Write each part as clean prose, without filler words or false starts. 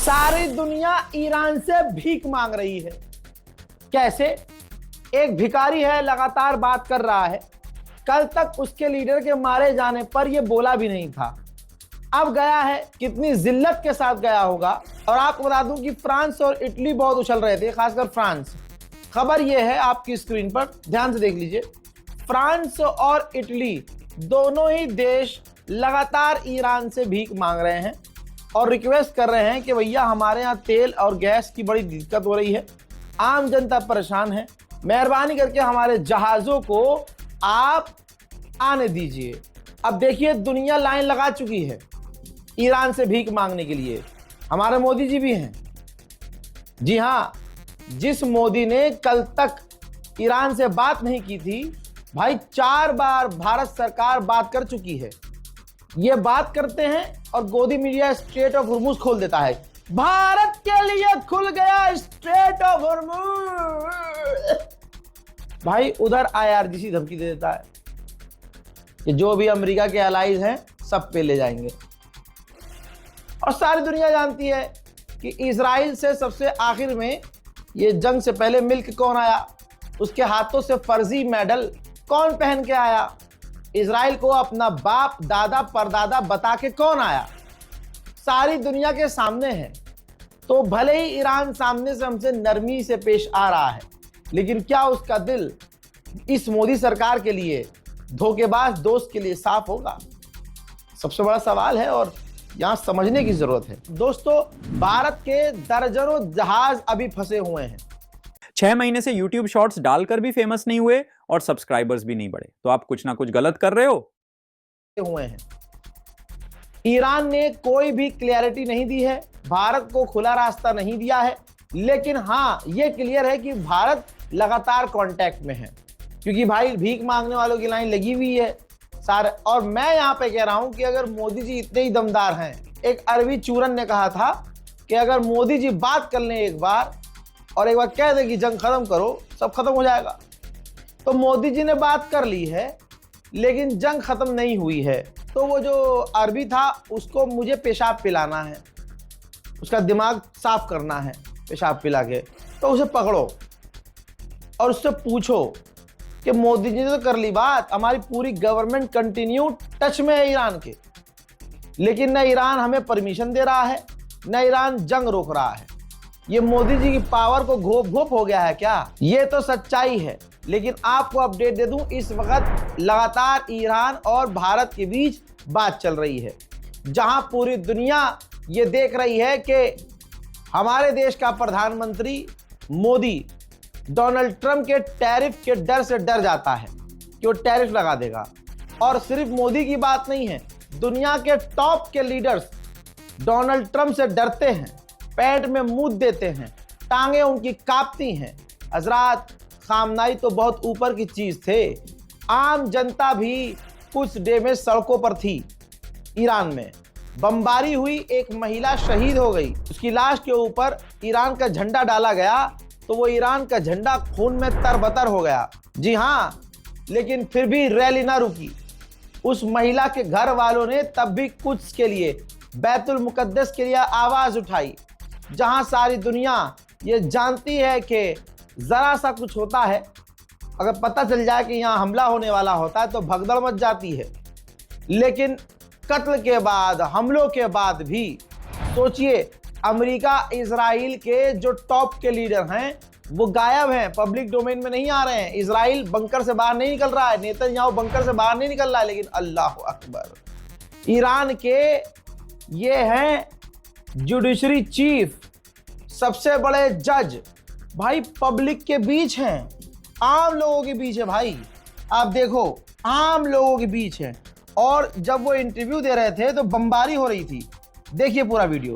सारी दुनिया ईरान से भीख मांग रही है। कैसे? एक भिखारी है, लगातार बात कर रहा है। कल तक उसके लीडर के मारे जाने पर यह बोला भी नहीं था, अब गया है। कितनी जिल्लत के साथ गया होगा। और आपको बता दूं कि फ्रांस और इटली बहुत उछल रहे थे, खासकर फ्रांस। खबर यह है, आपकी स्क्रीन पर ध्यान से देख लीजिए। फ्रांस और इटली दोनों ही देश लगातार ईरान से भीख मांग रहे हैं और रिक्वेस्ट कर रहे हैं कि भैया हमारे यहाँ तेल और गैस की बड़ी दिक्कत हो रही है, आम जनता परेशान है, मेहरबानी करके हमारे जहाज़ों को आप आने दीजिए। अब देखिए, दुनिया लाइन लगा चुकी है ईरान से भीख मांगने के लिए। हमारे मोदी जी भी हैं। जी हाँ, जिस मोदी ने कल तक ईरान से बात नहीं की थी, भाई 4 बार भारत सरकार बात कर चुकी है। ये बात करते हैं और गोदी मीडिया स्ट्रेट ऑफ हॉर्मुज खोल देता है। भारत के लिए खुल गया स्ट्रेट ऑफ हॉर्मुज। भाई उधर आईआरजीसी धमकी दे देता है कि जो भी अमेरिका के अलाइज हैं सब पे ले जाएंगे। और सारी दुनिया जानती है कि इजराइल से सबसे आखिर में ये जंग से पहले मिल्क कौन आया, उसके हाथों से फर्जी मेडल कौन पहन के आया, इजराइल को अपना बाप दादा परदादा बता के कौन आया, सारी दुनिया के सामने है। तो भले ही ईरान सामने से हमसे नरमी से पेश आ रहा है, लेकिन क्या उसका दिल इस मोदी सरकार के लिए, धोखेबाज दोस्त के लिए साफ होगा? सबसे बड़ा सवाल है और यहां समझने की जरूरत है। दोस्तों, भारत के दर्जनों जहाज अभी फंसे हुए हैं। 6 महीने से YouTube शॉर्ट्स डालकर भी फेमस नहीं हुए और सब्सक्राइबर्स भी नहीं बढ़े, तो आप कुछ ना कुछ गलत कर रहे हुए हैं। ईरान ने कोई भी क्लैरिटी नहीं दी है, भारत को खुला रास्ता नहीं दिया है, लेकिन हाँ ये क्लियर है कि भारत लगातार कांटेक्ट में है, क्योंकि भाई भीख मांगने वालों की लाइन लगी हुई है सारे। और मैं यहाँ पे कह रहा हूं कि अगर मोदी जी इतने ही दमदार हैं, एक अरबी चूरन ने कहा था कि अगर मोदी जी बात कर लें एक बार और एक बार कह दे कि जंग खत्म करो, सब खत्म हो जाएगा। तो मोदी जी ने बात कर ली है, लेकिन जंग खत्म नहीं हुई है। तो वो जो अरबी था उसको मुझे पेशाब पिलाना है, उसका दिमाग साफ करना है पेशाब पिला के। तो उसे पकड़ो और उससे पूछो कि मोदी जी ने तो कर ली बात, हमारी पूरी गवर्नमेंट कंटिन्यू टच में है ईरान के, लेकिन न ईरान हमें परमिशन दे रहा है, न ईरान जंग रोक रहा है। ये मोदी जी की पावर को घोप घोप हो गया है क्या? ये तो सच्चाई है। लेकिन आपको अपडेट दे दूं, इस वक्त लगातार ईरान और भारत के बीच बात चल रही है, जहां पूरी दुनिया ये देख रही है कि हमारे देश का प्रधानमंत्री मोदी डोनाल्ड ट्रंप के टैरिफ के डर से डर जाता है कि वो टैरिफ लगा देगा। और सिर्फ मोदी की बात नहीं है, दुनिया के टॉप के लीडर्स डोनाल्ड ट्रंप से डरते हैं, पैंट में मुंह देते हैं, टांगे उनकी कांपती हैं। हजरात, खामनाई तो बहुत ऊपर की चीज थे, आम जनता भी कुछ डे में सड़कों पर थी। ईरान में बमबारी हुई, एक महिला शहीद हो गई, उसकी लाश के ऊपर ईरान का झंडा डाला गया तो वो ईरान का झंडा खून में तरबतर हो गया। जी हाँ, लेकिन फिर भी रैली ना रुकी। उस महिला के घर वालों ने तब भी कुछ के लिए, बैतुल मुकद्दस के लिए आवाज उठाई, जहां सारी दुनिया ये जानती है कि जरा सा कुछ होता है, अगर पता चल जाए कि यहाँ हमला होने वाला होता है तो भगदड़ मच जाती है। लेकिन कत्ल के बाद, हमलों के बाद भी सोचिए, अमेरिका इजराइल के जो टॉप के लीडर हैं वो गायब हैं, पब्लिक डोमेन में नहीं आ रहे हैं। इजराइल बंकर से बाहर नहीं निकल रहा है, नेतन्याहू बंकर से बाहर नहीं निकल रहा है, लेकिन अल्लाह अकबर, ईरान के ये हैं जुडिशरी चीफ, सबसे बड़े जज, भाई पब्लिक के बीच हैं, आम लोगों के बीच है। भाई आप देखो, आम लोगों के बीच है। और जब वो इंटरव्यू दे रहे थे तो बमबारी हो रही थी। देखिए पूरा वीडियो।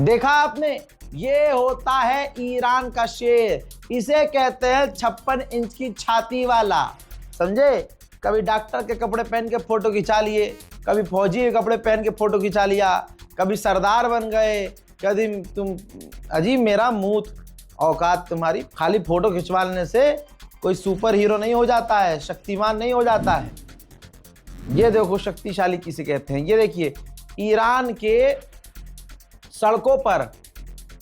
देखा आपने, ये होता है ईरान का शेर। इसे कहते हैं 56 इंच की छाती वाला। समझे? कभी डॉक्टर के कपड़े पहन के फोटो खिंचा लिए, कभी फौजी के कपड़े पहन के फोटो खिंचा लिया, कभी सरदार बन गए, कभी तुम अजीब मेरा मुंह औकात तुम्हारी। खाली फोटो खिंचवा लेने से कोई सुपर हीरो नहीं हो जाता है, शक्तिमान नहीं हो जाता है। ये देखो शक्तिशाली किसे कहते हैं। ये देखिए ईरान के सड़कों पर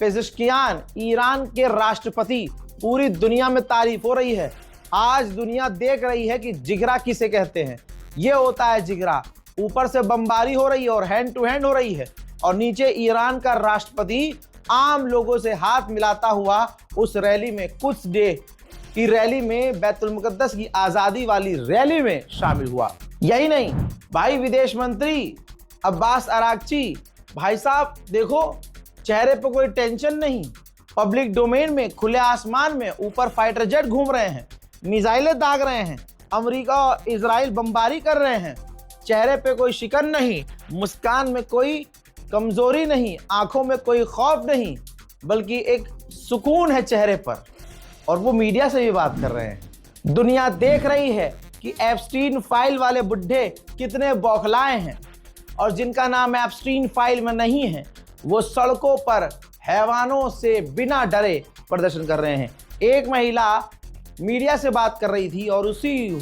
पेज़ेश्कियान, ईरान के राष्ट्रपति, पूरी दुनिया में तारीफ हो रही है। आज दुनिया देख रही है कि जिगरा किसे कहते हैं। ये होता है जिगरा। ऊपर से बमबारी हो रही है और हैंड टू हैंड हो रही है, और नीचे ईरान का राष्ट्रपति आम लोगों से हाथ मिलाता हुआ उस रैली में, कुछ डे की रैली में, बैतुल मुकद्दस की आज़ादी वाली रैली में शामिल हुआ। यही नहीं भाई, विदेश मंत्री अब्बास अरागची, भाई साहब देखो चेहरे पे कोई टेंशन नहीं। पब्लिक डोमेन में, खुले आसमान में ऊपर फाइटर जेट घूम रहे हैं, मिसाइलें दाग रहे हैं, अमेरिका और इजराइल बमबारी कर रहे हैं। चेहरे पे कोई शिकन नहीं, मुस्कान में कोई कमजोरी नहीं, आंखों में कोई खौफ नहीं, बल्कि एक सुकून है चेहरे पर। और वो मीडिया से भी बात कर रहे हैं। दुनिया देख रही है कि एप्स्टीन फाइल वाले बुड्ढे कितने बौखलाए हैं, और जिनका नाम एप्स्टीन फाइल में नहीं है वो सड़कों पर हैवानों से बिना डरे प्रदर्शन कर रहे हैं। एक महिला मीडिया से बात कर रही थी और उसी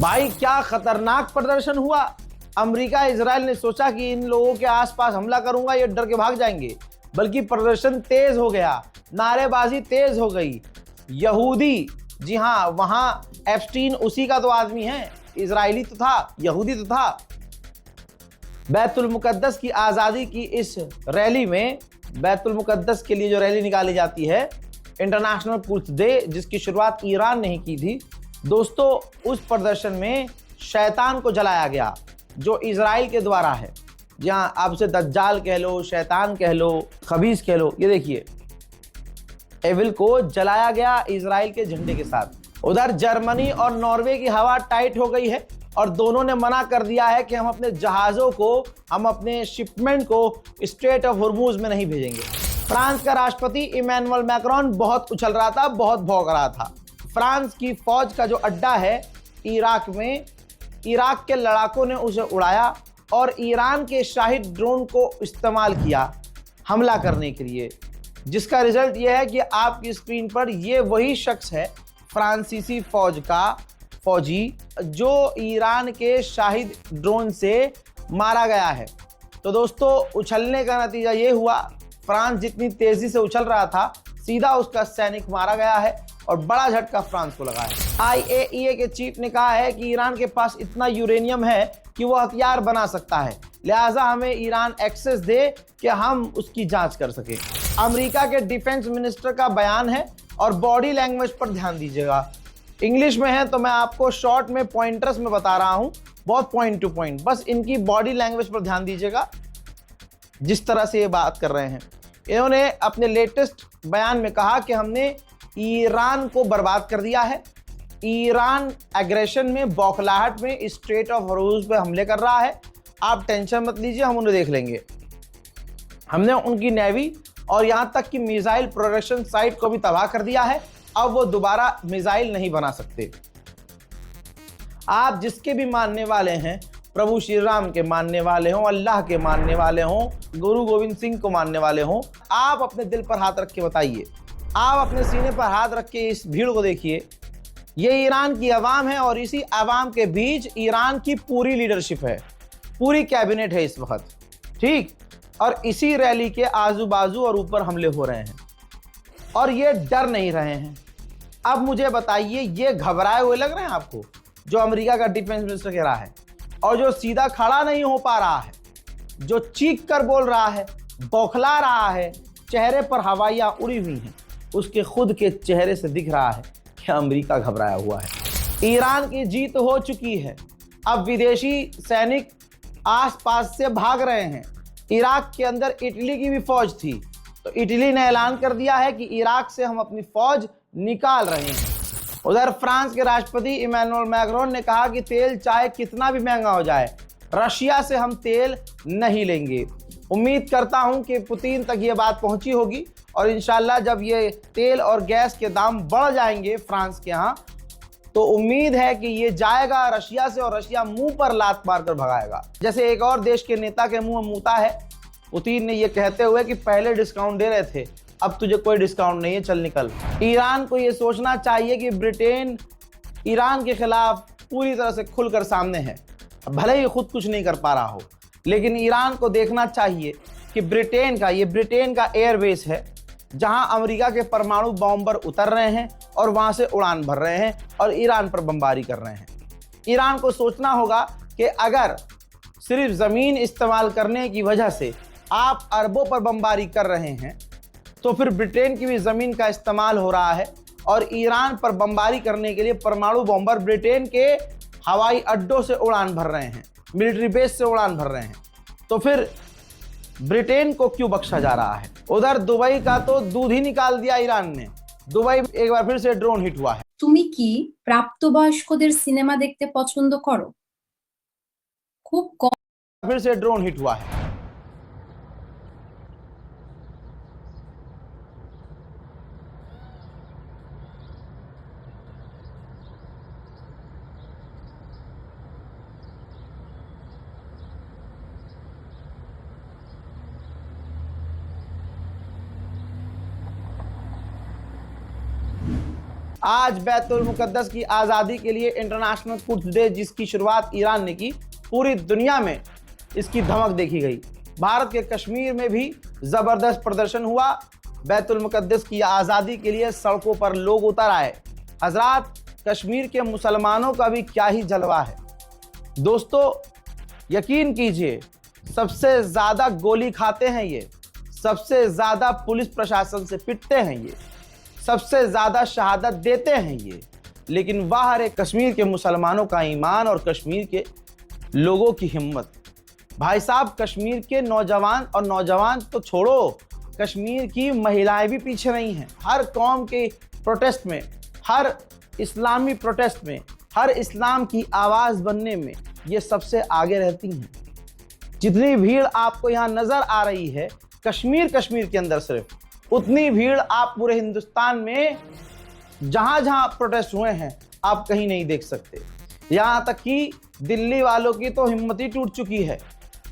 भाई क्या खतरनाक प्रदर्शन हुआ। अमेरिका इजराइल ने सोचा कि इन लोगों के आसपास हमला करूंगा ये डर के भाग जाएंगे, बल्कि प्रदर्शन तेज हो गया, नारेबाजी तेज हो गई। यहूदी, जी हाँ, वहां एप्स्टीन उसी का तो आदमी है, इजरायली तो था, यहूदी तो था। बैतुल मुकद्दस की आज़ादी की इस रैली में, बैतुल मुकद्दस के लिए जो रैली निकाली जाती है, इंटरनेशनल कुद्स डे, जिसकी शुरुआत ईरान ने ही की थी। दोस्तों उस प्रदर्शन में शैतान को जलाया गया जो इजराइल के द्वारा है। जहां आप उसे दज्जाल कह लो, शैतान कह लो, खबीस कह लो। ये देखिए एविल को जलाया गया इजराइल के झंडे के साथ। उधर जर्मनी और नॉर्वे की हवा टाइट हो गई है और दोनों ने मना कर दिया है कि हम अपने जहाज़ों को, हम अपने शिपमेंट को स्ट्रेट ऑफ हॉर्मुज़ में नहीं भेजेंगे। फ्रांस का राष्ट्रपति इमैनुअल मैक्रोन बहुत उछल रहा था, बहुत भौंक रहा था। फ्रांस की फौज का जो अड्डा है इराक में, इराक के लड़ाकों ने उसे उड़ाया और ईरान के शाहिद ड्रोन को इस्तेमाल किया हमला करने के लिए, जिसका रिजल्ट यह है कि आपकी स्क्रीन पर ये वही शख्स है, फ्रांसीसी फौज का फौजी, जो ईरान के शाहिद ड्रोन से मारा गया है। तो दोस्तों उछलने का नतीजा ये हुआ, फ्रांस जितनी तेजी से उछल रहा था, सीधा उसका सैनिक मारा गया है और बड़ा झटका फ्रांस को लगा है। IAEA के चीफ ने कहा है कि ईरान के पास इतना यूरेनियम है कि वो हथियार बना सकता है, लिहाजा हमें ईरान एक्सेस दे कि हम उसकी जांच कर सके। अमेरिका के डिफेंस मिनिस्टर का बयान है और बॉडी लैंग्वेज पर ध्यान दीजिएगा। इंग्लिश में है तो मैं आपको शॉर्ट में पॉइंटर्स में बता रहा हूं, बहुत पॉइंट टू पॉइंट। बस इनकी बॉडी लैंग्वेज पर ध्यान दीजिएगा जिस तरह से ये बात कर रहे हैं। इन्होंने अपने लेटेस्ट बयान में कहा कि हमने ईरान को बर्बाद कर दिया है। ईरान एग्रेशन में, बौखलाहट में स्ट्रेट ऑफ हॉर्मुज़ पे हमले कर रहा है। आप टेंशन मत लीजिए, हम उन्हें देख लेंगे। हमने उनकी नेवी और यहां तक कि मिसाइल प्रोडक्शन साइट को भी तबाह कर दिया है। अब वो दोबारा मिसाइल नहीं बना सकते। आप जिसके भी मानने वाले हैं प्रभु श्री राम के मानने वाले हों, अल्लाह के मानने वाले हों, गुरु गोविंद सिंह को मानने वाले हों, आप अपने दिल पर हाथ रख के बताइए, आप अपने सीने पर हाथ रख के इस भीड़ को देखिए। ये ईरान की आवाम है और इसी आवाम के बीच ईरान की पूरी लीडरशिप है, पूरी कैबिनेट है इस वक्त, ठीक। और इसी रैली के आजू बाजू और ऊपर हमले हो रहे हैं और ये डर नहीं रहे हैं। अब मुझे बताइए, ये घबराए हुए लग रहे हैं आपको, जो अमेरिका का डिफेंस मिनिस्टर कह रहा है, और जो सीधा खड़ा नहीं हो पा रहा है, जो चीख कर बोल रहा है, बौखला रहा है, चेहरे पर हवाइयाँ उड़ी हुई हैं, उसके खुद के चेहरे से दिख रहा है कि अमेरिका घबराया हुआ है। ईरान की जीत हो चुकी है, अब विदेशी सैनिक आसपास से भाग रहे हैं। इराक के अंदर इटली की भी फौज थी, तो इटली ने ऐलान कर दिया है कि इराक से हम अपनी फौज निकाल रहे हैं। उधर फ्रांस के राष्ट्रपति इमैनुअल मैक्रोन ने कहा कि तेल चाहे कितना भी महंगा हो जाए, रशिया से हम तेल नहीं लेंगे। उम्मीद करता हूं कि पुतिन तक ये बात पहुंची होगी और इंशाल्लाह जब ये तेल और गैस के दाम बढ़ जाएंगे फ्रांस के यहाँ, तो उम्मीद है कि ये जाएगा रशिया से और रशिया मुंह पर लात मारकर भगाएगा। जैसे एक और देश के नेता के मुंह में मूता है पुतिन ने, ये कहते हुए कि पहले डिस्काउंट दे रहे थे, अब तुझे कोई डिस्काउंट नहीं है, चल निकल। ईरान को ये सोचना चाहिए कि ब्रिटेन ईरान के खिलाफ पूरी तरह से खुलकर सामने है, भले ही खुद कुछ नहीं कर पा रहा हो, लेकिन ईरान को देखना चाहिए कि ब्रिटेन का एयरबेस है जहां अमेरिका के परमाणु बॉम्बर उतर रहे हैं और वहां से उड़ान भर रहे हैं और ईरान पर बमबारी कर रहे हैं। ईरान को सोचना होगा कि अगर सिर्फ ज़मीन इस्तेमाल करने की वजह से आप अरबों पर बमबारी कर रहे हैं, तो फिर ब्रिटेन की भी ज़मीन का इस्तेमाल हो रहा है और ईरान पर बमबारी करने के लिए परमाणु बॉम्बर ब्रिटेन के हवाई अड्डों से उड़ान भर रहे हैं, मिलिट्री बेस से उड़ान भर रहे हैं, तो फिर ब्रिटेन को क्यों बख्शा जा रहा है। उधर दुबई का तो दूध ही निकाल दिया ईरान ने, दुबई एक बार फिर से ड्रोन हिट हुआ है। তুমি কি প্রাপ্তবয়স্কদের সিনেমা দেখতে পছন্দ করো? খুব কম फिर से ड्रोन हिट हुआ है। आज बैतुल मुकद्दस की आज़ादी के लिए इंटरनेशनल कुड्स डे, जिसकी शुरुआत ईरान ने की, पूरी दुनिया में इसकी धमक देखी गई। भारत के कश्मीर में भी ज़बरदस्त प्रदर्शन हुआ। बैतुल मुकद्दस की आज़ादी के लिए सड़कों पर लोग उतर आए। हजरात, कश्मीर के मुसलमानों का भी क्या ही जलवा है। दोस्तों, यकीन कीजिए, सबसे ज़्यादा गोली खाते हैं ये, सबसे ज़्यादा पुलिस प्रशासन से पिटते हैं ये, सबसे ज़्यादा शहादत देते हैं ये, लेकिन बाहर एक कश्मीर के मुसलमानों का ईमान और कश्मीर के लोगों की हिम्मत। भाई साहब, कश्मीर के नौजवान तो छोड़ो, कश्मीर की महिलाएं भी पीछे नहीं हैं। हर कौम के प्रोटेस्ट में, हर इस्लामी प्रोटेस्ट में, हर इस्लाम की आवाज़ बनने में ये सबसे आगे रहती हैं। जितनी भीड़ आपको यहाँ नज़र आ रही है कश्मीर के अंदर, सिर्फ उतनी भीड़ आप पूरे हिंदुस्तान में जहाँ जहाँ प्रोटेस्ट हुए हैं आप कहीं नहीं देख सकते। यहाँ तक कि दिल्ली वालों की तो हिम्मत ही टूट चुकी है।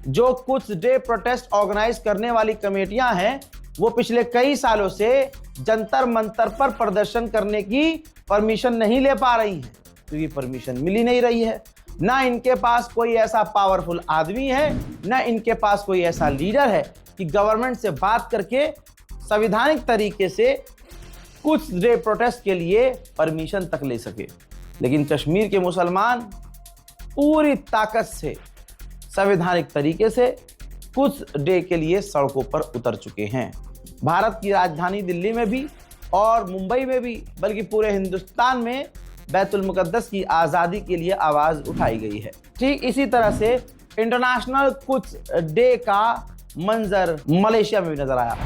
जो कुछ डे प्रोटेस्ट ऑर्गेनाइज करने वाली कमेटियां हैं, वो पिछले कई सालों से जंतर मंतर पर प्रदर्शन करने की परमिशन नहीं ले पा रही हैं, क्योंकि परमिशन मिल ही नहीं रही है। ना इनके पास कोई ऐसा पावरफुल आदमी है, ना इनके पास कोई ऐसा लीडर है कि गवर्नमेंट से बात करके संवैधानिक तरीके से कुछ डे प्रोटेस्ट के लिए परमिशन तक ले सके। लेकिन कश्मीर के मुसलमान पूरी ताकत से संवैधानिक तरीके से कुछ डे के लिए सड़कों पर उतर चुके हैं। भारत की राजधानी दिल्ली में भी और मुंबई में भी, बल्कि पूरे हिंदुस्तान में बैतुल मुकद्दस की आज़ादी के लिए आवाज़ उठाई गई है। ठीक इसी तरह से इंटरनेशनल कुछ डे का मंजर मलेशिया में भी नजर आया।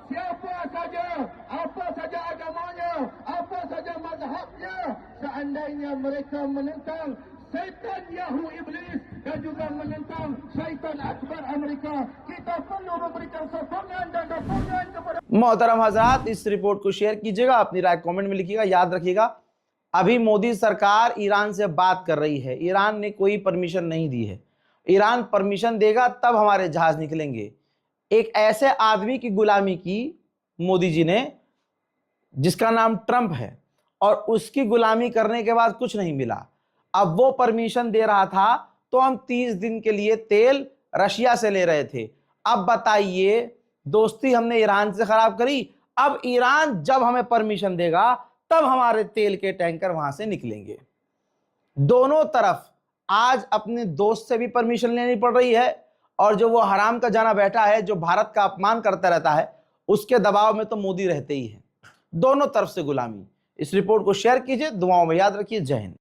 Siapa saja, apa saja agamanya, apa saja mazhabnya, seandainya mereka menentang syaitan Yahu Iblis dan juga menentang syaitan akbar Amerika, kita perlu memberikan sokongan dan dukungan kepada मोहतरम हजरात, इस रिपोर्ट को शेयर कीजिएगा, अपनी राय कमेंट में लिखिएगा। याद रखिएगा, अभी मोदी सरकार ईरान से बात कर रही है, ईरान ने कोई परमिशन नहीं दी है। ईरान परमिशन देगा तब हमारे जहाज निकलेंगे। एक ऐसे आदमी की गुलामी की मोदी जी ने जिसका नाम ट्रंप है, और उसकी गुलामी करने के बाद कुछ नहीं मिला। अब वो परमिशन दे रहा था तो हम 30 दिन के लिए तेल रशिया से ले रहे थे। अब बताइए, दोस्ती हमने ईरान से खराब करी, अब ईरान जब हमें परमिशन देगा तब हमारे तेल के टैंकर वहां से निकलेंगे। दोनों तरफ आज अपने दोस्त से भी परमिशन लेनी पड़ रही है, और जो वो हराम का जाना बैठा है, जो भारत का अपमान करता रहता है, उसके दबाव में तो मोदी रहते ही हैं। दोनों तरफ से गुलामी। इस रिपोर्ट को शेयर कीजिए, दुआओं में याद रखिए। जय हिंद।